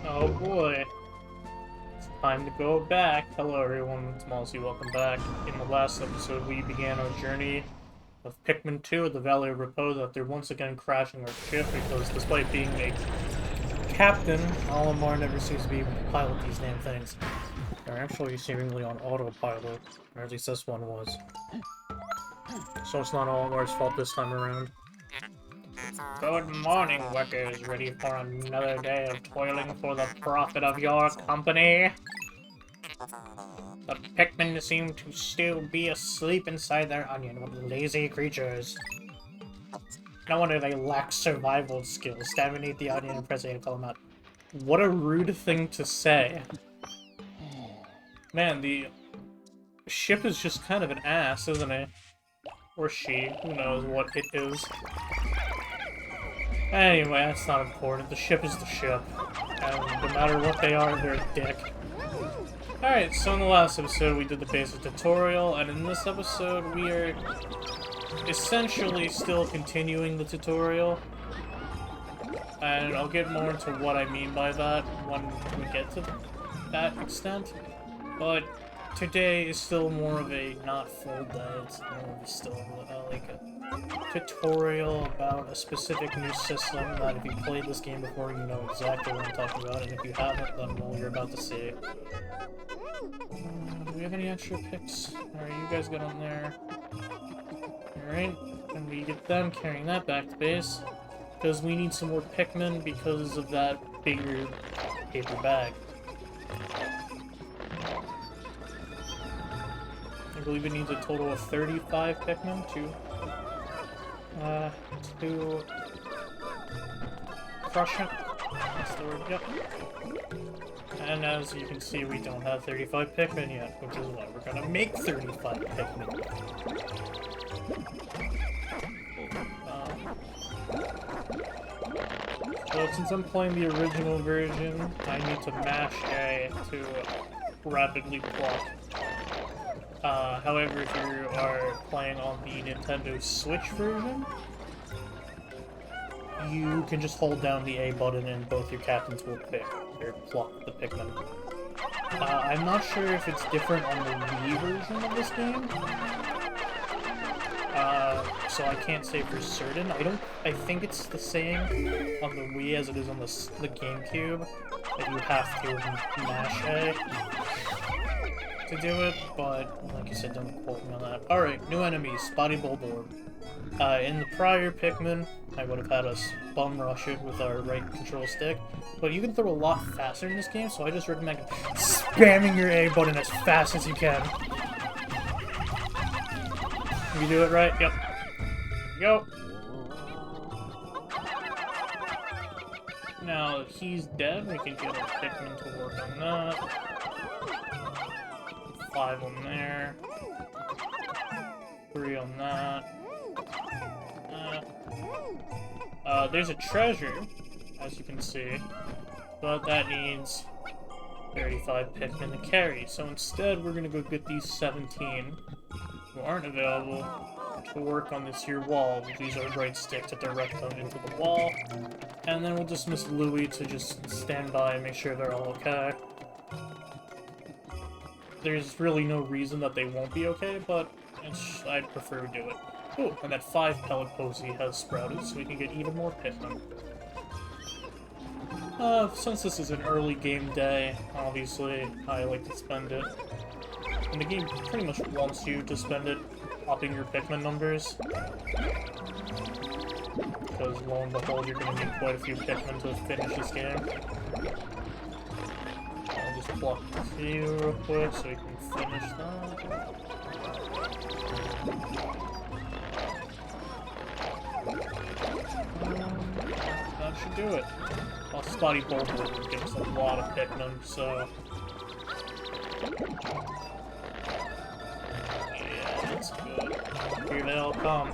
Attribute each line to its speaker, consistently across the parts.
Speaker 1: Oh boy. It's time to go back. Hello everyone, it's Malsey, welcome back. In the last episode, we began our journey of Pikmin 2 at the Valley of Repose after once again crashing our ship because despite being a captain, Olimar never seems to be able to pilot these damn things. They're actually seemingly on autopilot, or at least this one was. So it's not Olimar's fault this time around. Good morning, workers. Ready for another day of toiling for the profit of your company? The Pikmin seem to still be asleep inside their onion. What lazy creatures. No wonder they lack survival skills. Staminate the onion and press A to call them out. What a rude thing to say. Man, the ship is just kind of an ass, isn't it? Or she. Who knows what it is. Anyway, that's not important. The ship is the ship. And no matter what they are, they're a dick. Alright, so in the last episode we did the basic tutorial, and in this episode we are essentially still continuing the tutorial. And I'll get more into what I mean by that when we get to that extent. But today is still more of a not full day, it's more of a still like a tutorial about a specific new system that if you played this game before, you know exactly what I'm talking about, and if you haven't, then well, you're about to see. Do we have any extra picks? Alright, you guys get on there. Alright, and we get them carrying that back to base, because we need some more Pikmin because of that bigger paper bag. I believe it needs a total of 35 Pikmin to crush it. That's the word, yep. And as you can see, we don't have 35 Pikmin yet, which is why we're gonna make 35 Pikmin. So since I'm playing the original version, I need to mash A to rapidly pluck. However, if you are playing on the Nintendo Switch version, you can just hold down the A button and both your captains will pick, or pluck the Pikmin. I'm not sure if it's different on the Wii version of this game, so I can't say for certain. I think it's the same on the Wii as it is on the GameCube, that you have to mash A to do it, but like you said, don't quote me on that. Alright, new enemies, Spotty Bulborb. In the prior Pikmin, I would have had us bum rush it with our right control stick, but you can throw a lot faster in this game, so I just recommend spamming your A button as fast as you can. You do it right? Yep. Go! Now, he's dead, we can get a Pikmin to work on that. 5 on there. 3 on that. There's a treasure, as you can see, but that needs 35 Pikmin to carry. So instead, we're gonna go get these 17 who aren't available to work on this here wall. We'll use our right stick to direct them into the wall, and then we'll dismiss Louie to just stand by and make sure they're all okay. There's really no reason that they won't be okay, but I'd prefer to do it. Oh, and that 5 pellet posy has sprouted, so we can get even more Pikmin. Since this is an early game day, obviously, I like to spend it. And the game pretty much wants you to spend it upping your Pikmin numbers. Because lo and behold, you're going to need quite a few Pikmin to finish this game. I'll just pluck a few real quick so we can finish that. That should do it. Well, Spotty Bulborb will give us a lot of Pikmin, so... yeah, that's good. Here they all come.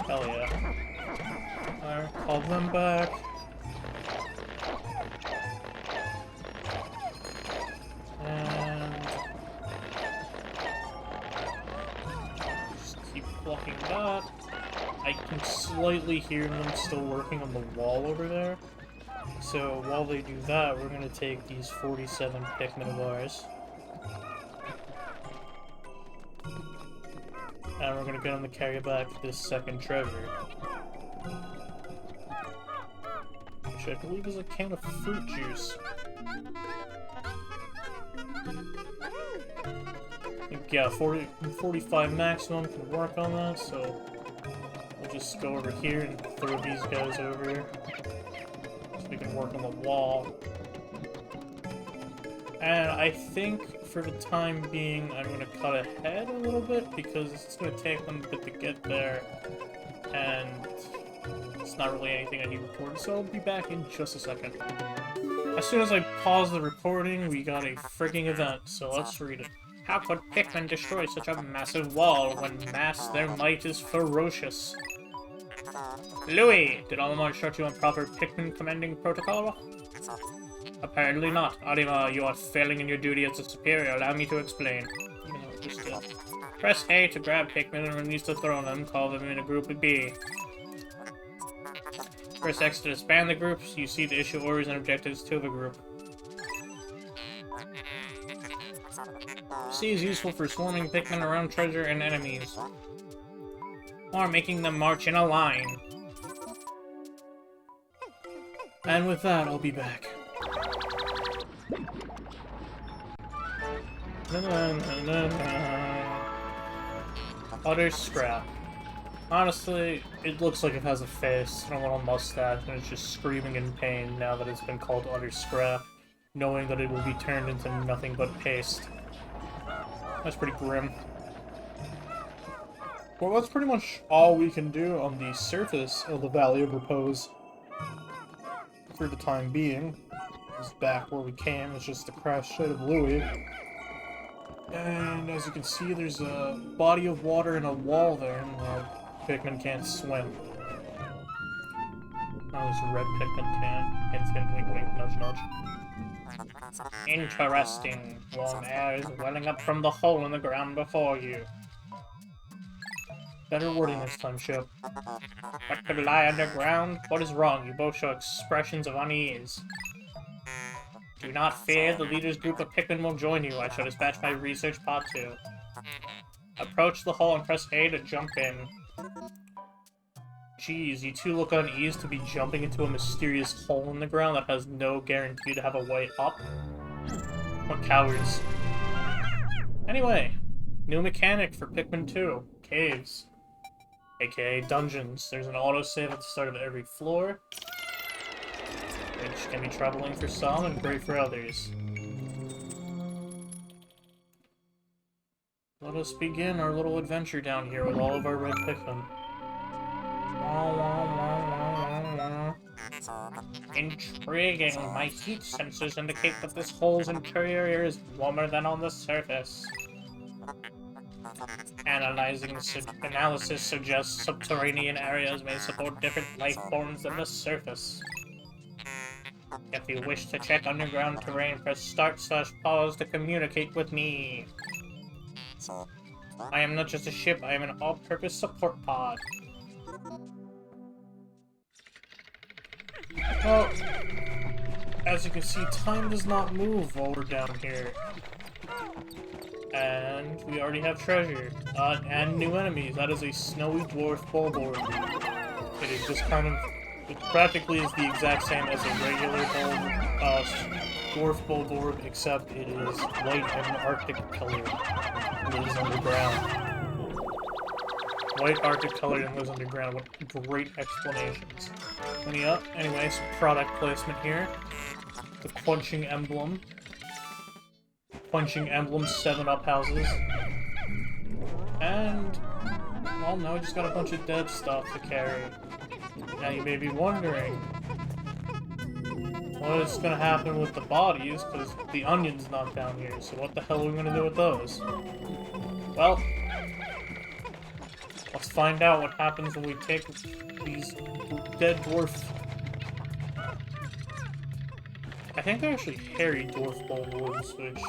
Speaker 1: Hell yeah. Alright, call them back. And... just keep plucking that. I can slightly hear them still working on the wall over there. So while they do that, we're gonna take these 47 Pikmin of ours. And we're gonna get them to carry back this second treasure. Which I believe is a can of fruit juice. Yeah, 45 maximum can work on that, so we'll just go over here and throw these guys over so we can work on the wall. And I think for the time being, I'm going to cut ahead a little bit because it's going to take them a bit to get there, and it's not really anything I need recorded, so I'll be back in just a second. As soon as I pause the recording, we got a frigging event, so let's read it. How could Pikmin destroy such a massive wall when their might is ferocious? Louis, did Olimar instruct you on proper Pikmin commanding protocol? Apparently not. Olimar, you are failing in your duty as a superior. Allow me to explain. Press A to grab Pikmin and release the throne them. Call them in a group B. Press X to disband the groups. You see to issue orders and objectives to the group. C is useful for swarming Pikmin around treasure and enemies, or making them march in a line. And with that, I'll be back. Utter scrap. Honestly, it looks like it has a face and a little mustache, and it's just screaming in pain now that it's been called utter scrap, knowing that it will be turned into nothing but paste. That's pretty grim. Well, that's pretty much all we can do on the surface of the Valley of Repose. For the time being. It's back where we came, it's just the crash site of Louis. And as you can see, there's a body of water and a wall there, and Pikmin can't swim. Now there's a red Pikmin can. Hint, hint, wink, wink, nudge, nudge. Interesting. Warm air is welling up from the hole in the ground before you. Better wording this time, Ship. What could lie underground? What is wrong? You both show expressions of unease. Do not fear, the leader's group of Pikmin will join you. I shall dispatch my research pod too. Approach the hole and press A to jump in. Jeez, you two look uneasy to be jumping into a mysterious hole in the ground that has no guarantee to have a way up. What cowards. Anyway, new mechanic for Pikmin 2. Caves. AKA dungeons. There's an autosave at the start of every floor, which can be troubling for some and great for others. Let us begin our little adventure down here with all of our red Pikmin. Intriguing. My heat sensors indicate that this hole's interior is warmer than on the surface. Analysis suggests subterranean areas may support different life forms than the surface. If you wish to check underground terrain, press start/pause to communicate with me. I am not just a ship, I am an all-purpose support pod. Well, as you can see, time does not move while we're down here. And we already have treasure. And new enemies. That is a snowy dwarf bulborb. It is just kind of... It practically is the exact same as a regular dwarf bulborb, except it is white and Arctic colored. It lives underground. White Arctic colored and lives underground. What great explanations. Anyway, some product placement here. The Quenching Emblem. Quenching Emblem 7-Up houses. And, well, now we just got a bunch of dead stuff to carry. Now you may be wondering, what is going to happen with the bodies, because the onion's not down here, so what the hell are we going to do with those? Well, let's find out what happens when we take these dead dwarf... I think they're actually hairy dwarf bulbs, which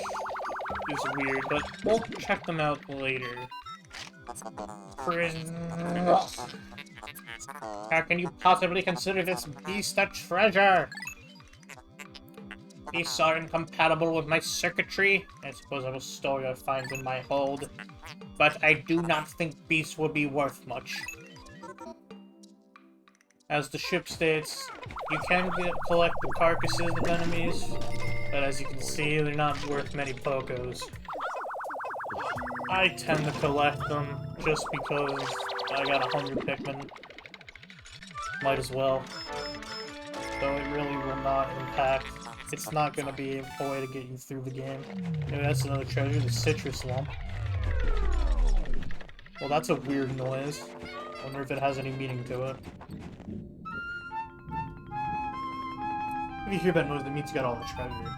Speaker 1: is weird, but we'll check them out later. How can you possibly consider this beast a treasure? Beasts are incompatible with my circuitry. I suppose I will store your finds in my hold. But I do not think beasts would be worth much. As the ship states, you can collect the carcasses of enemies, but as you can see, they're not worth many pokos. I tend to collect them just because I got 100 Pikmin. Might as well. Though it really will not impact. It's not going to be a way to get you through the game. Maybe that's another treasure, the citrus lump. Well, that's a weird noise. Wonder if it has any meaning to it. If you hear that noise, that means you got all the treasure.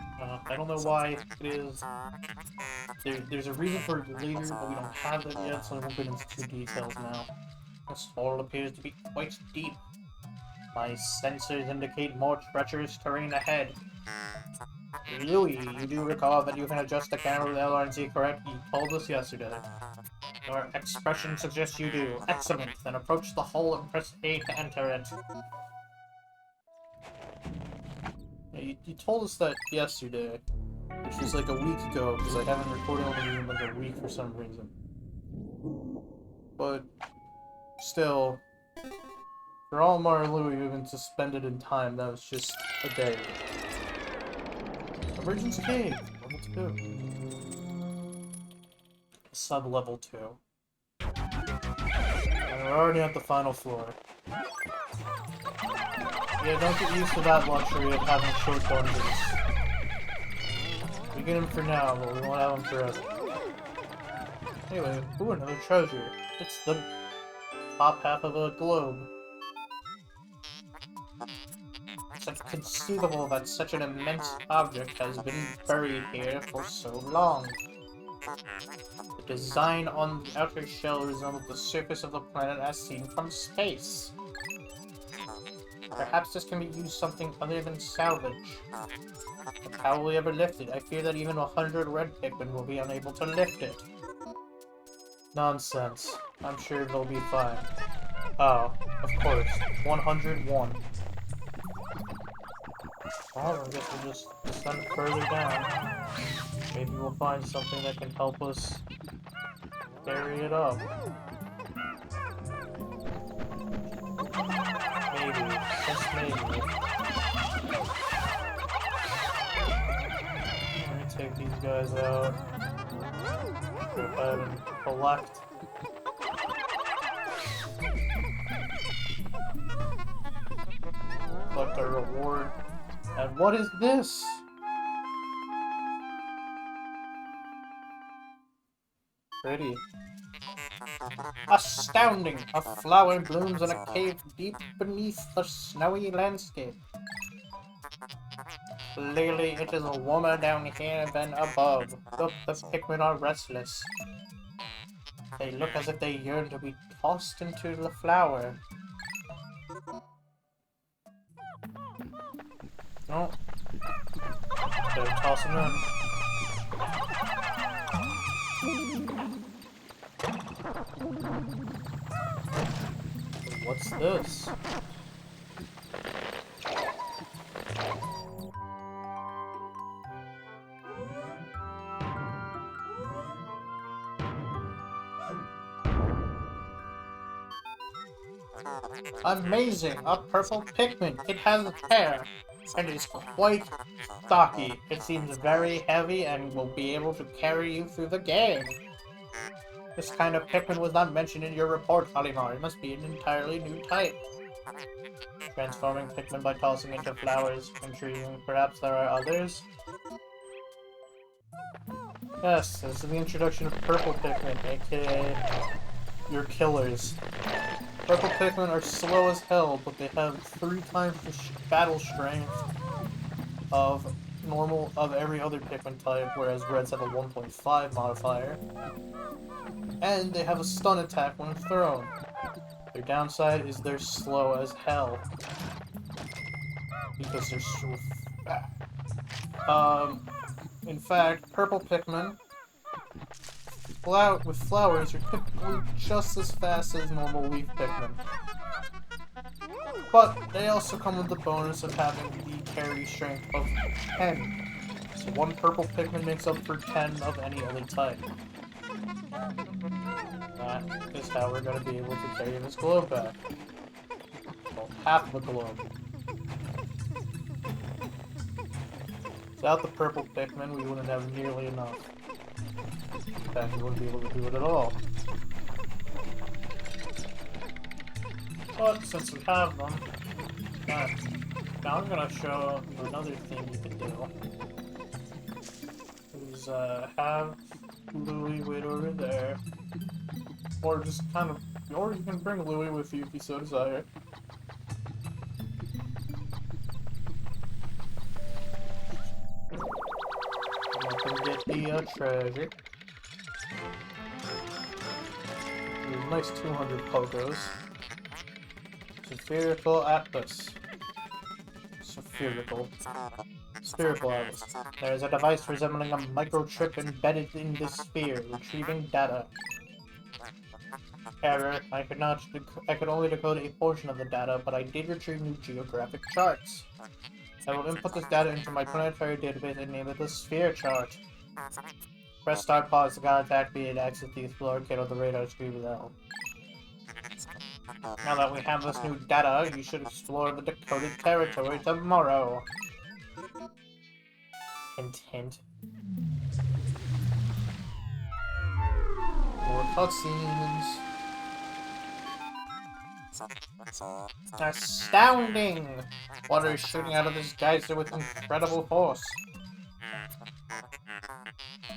Speaker 1: I don't know why it is. There's a reason for it later, but we don't have that yet, so I won't get into too details now. This hole appears to be quite deep. My sensors indicate more treacherous terrain ahead. Louis, you do recall that you can adjust the camera with LRNZ, correct? You told us yesterday. Your expression suggests you do. Excellent. Then approach the hole and press A to enter it. You told us that yesterday, which was like a week ago, because I haven't recorded on the game in like a week for some reason. But, still, for all Mar Louis who've been suspended in time, that was just a day. Emergency Cave, level 2. Sub-level 2. And we're already at the final floor. Yeah, don't get used to that luxury of having short dungeons. We get them for now, but we won't have them forever. Anyway, ooh, another treasure. It's the top half of a globe. It's inconceivable that such an immense object has been buried here for so long. The design on the outer shell resembles the surface of the planet as seen from space. Perhaps this can be used something other than salvage. But how will we ever lift it? I fear that even 100 red Pikmin will be unable to lift it. Nonsense. I'm sure they'll be fine. Oh, of course. 101. Well, I guess we'll just descend further down. Maybe we'll find something that can help us carry it up. Maybe. Just maybe. Let me take these guys out. Go ahead and collect. Collect our reward. And what is this? Pretty. Astounding! A flower blooms in a cave deep beneath the snowy landscape. Clearly it is warmer down here than above. Look, the Pikmin are restless. They look as if they yearn to be tossed into the flower. Oh. Better toss them in. What's this? Amazing! A purple Pikmin! It has hair! And is quite stocky. It seems very heavy and will be able to carry you through the game. This kind of Pikmin was not mentioned in your report, Halimar. It must be an entirely new type. Transforming Pikmin by tossing into flowers. Intriguing. Perhaps there are others? Yes, this is the introduction of purple Pikmin, aka your killers. Purple Pikmin are slow as hell, but they have 3 times the battle strength of every other Pikmin type, whereas Reds have a 1.5 modifier. And they have a stun attack when thrown. Their downside is they're slow as hell. Because they're so fat. In fact, purple Pikmin with flowers are typically just as fast as normal leaf Pikmin. But they also come with the bonus of having the carry strength of 10. So one purple Pikmin makes up for 10 of any other type. That is how we're going to be able to carry this globe back. Well, half of the globe. Without the purple Pikmin, we wouldn't have nearly enough. In fact, we wouldn't be able to do it at all. But since we have them, now I'm gonna show you another thing you can do. Is have Louie wait over there, or just kind of, or you can bring Louie with you if you so desire. Let them get the treasure. These nice 200 Pokos. Spherical Atlas. Spherical Atlas. There is a device resembling a microchip embedded in this sphere, retrieving data. Error. I could only decode a portion of the data, but I did retrieve new geographic charts. I will input this data into my planetary database and name it the Sphere Chart. Press start pause to contact me and exit the Explorer kit on the radar screen without. Now that we have this new data, you should explore the decoded territory tomorrow. Hint, hint. More cutscenes. Astounding! Water is shooting out of this geyser with incredible force.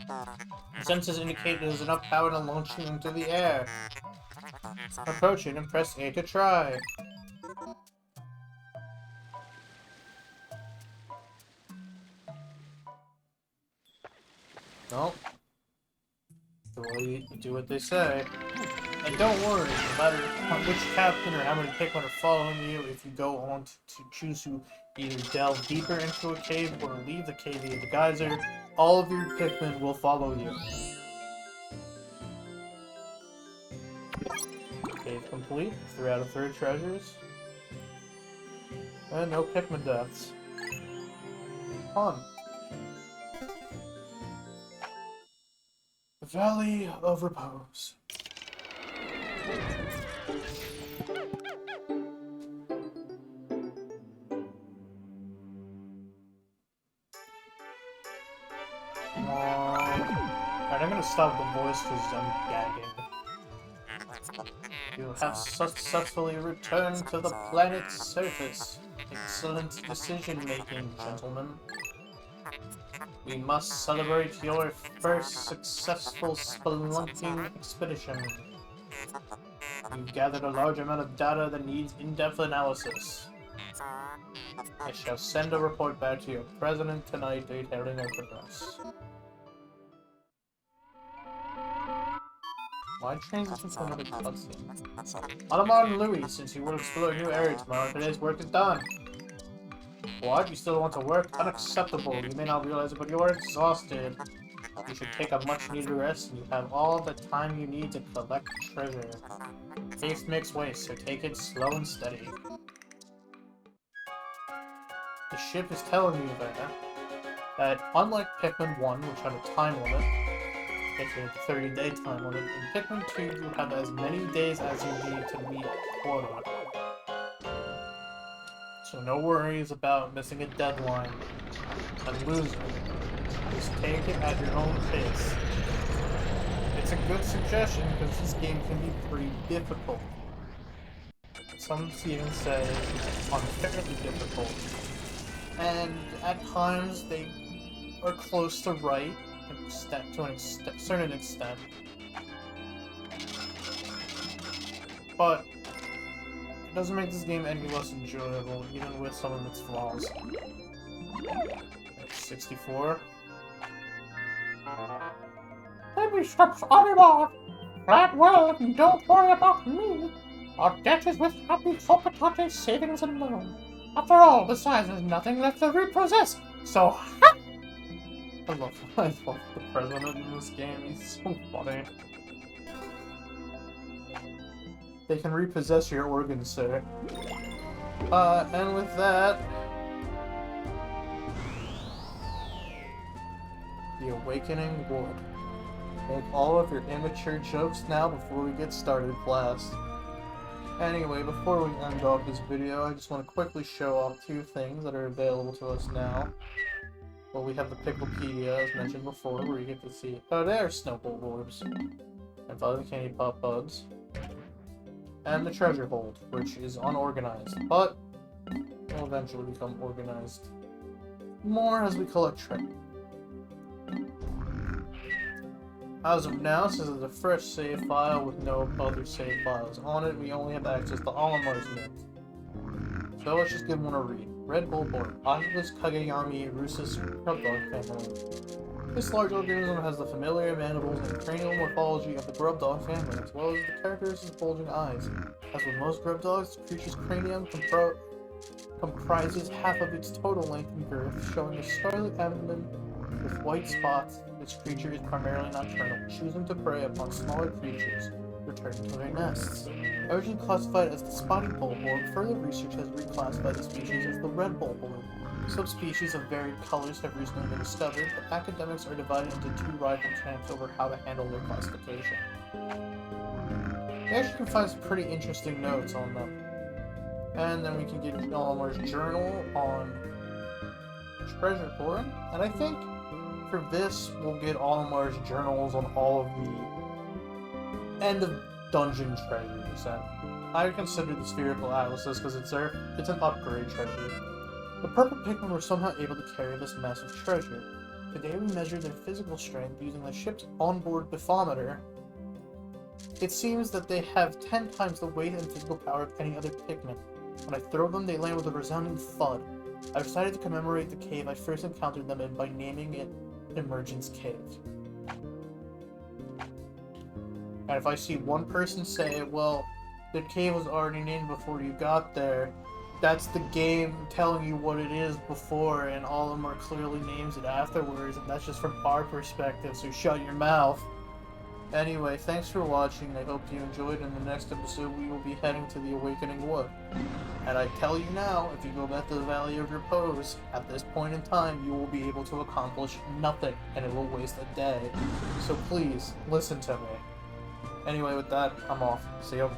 Speaker 1: The sensors indicate there's enough power to launch you into the air. Approach it and press A to try. Nope. Do what they say. And don't worry, no matter which captain or how many Pikmin are following you, if you go on to choose to either delve deeper into a cave or leave the cave via the geyser, all of your Pikmin will follow you. Cave complete. 3 out of 3 treasures. And no Pikmin deaths. Fun. The Valley of Repose. Alright, I'm gonna stop the voice because I'm gagging. You have successfully returned to the planet's surface. Excellent decision-making, gentlemen. We must celebrate your first successful spelunking expedition. You've gathered a large amount of data that needs in-depth analysis. I shall send a report back to your president tonight detailing our progress. Why transition to another cutscene? Alamar and Louis, since you will explore a new area tomorrow, today's work is done. What? You still want to work? Unacceptable. You may not realize it, but you are exhausted. You should take a much-needed rest, and you have all the time you need to collect treasure. Haste makes waste, so take it slow and steady. The ship is telling you that unlike Pikmin 1, which had a time limit, actually a 30-day time limit, in Pikmin 2 you have as many days as you need to meet quota. So no worries about missing a deadline and losing. Just take it at your own pace. It's a good suggestion because this game can be pretty difficult. Some even say it's unfairly difficult. And at times they are close to right to a certain extent. But it doesn't make this game any less enjoyable, even with some of its flaws. 64. Baby steps everyone! Glad well, and don't worry about me. Our debt is with Happy Hopatate savings and loan. After all, besides, there's nothing left to repossess, so ha! I love the president in this game, he's so funny. They can repossess your organs, sir. And with that, the Awakening Wood. Make all of your immature jokes now before we get started, class. Anyway, before we end off this video, I just want to quickly show off two things that are available to us now. Well, we have the Picklepedia, as mentioned before, where you get to see... Oh, there's Snowball Orbs. And 5 Candy Pop Buds. And the Treasure Hold, which is unorganized, but will eventually become organized more as we collect treasure. As of now, since it's a fresh save file with no other save files on it, we only have access to Olimar's notes. So let's just give one a read. Red Bull Board, Octopus Kageyami Rusus Grub Dog family. This large organism has the familiar mandibles and cranial morphology of the grub dog family, as well as the characteristic bulging eyes. As with most grub dogs, the creature's cranium comprises half of its total length and girth, showing a scarlet abdomen with white spots. This creature is primarily nocturnal, choosing to prey upon smaller creatures, returning to their nests. Originally classified as the spotty bulborg, further research has reclassified the species as the red bulborg. Subspecies of varied colors have recently been discovered, but academics are divided into two rival camps over how to handle their classification. We actually can find some pretty interesting notes on them. And then we can get Olimar's journal on treasure hoard, and I think for this, we'll get Olimar's journals on all of the end of dungeon treasures. And I consider the spherical atlases because it's an upgrade treasure. The purple Pikmin were somehow able to carry this massive treasure. Today we measure their physical strength using the ship's onboard bathymeter. It seems that they have 10 times the weight and physical power of any other Pikmin. When I throw them, they land with a resounding thud. I decided to commemorate the cave I first encountered them in by naming it Emergence Cave. And if I see one person say, well, the cave was already named before you got there, that's the game telling you what it is before, and Olimar clearly names it afterwards, and that's just from our perspective, so shut your mouth. Anyway, thanks for watching. I hope you enjoyed. In the next episode, we will be heading to the Awakening Wood. And I tell you now, if you go back to the Valley of Repose, at this point in time, you will be able to accomplish nothing, and it will waste a day. So please, listen to me. Anyway, with that, I'm off. See ya.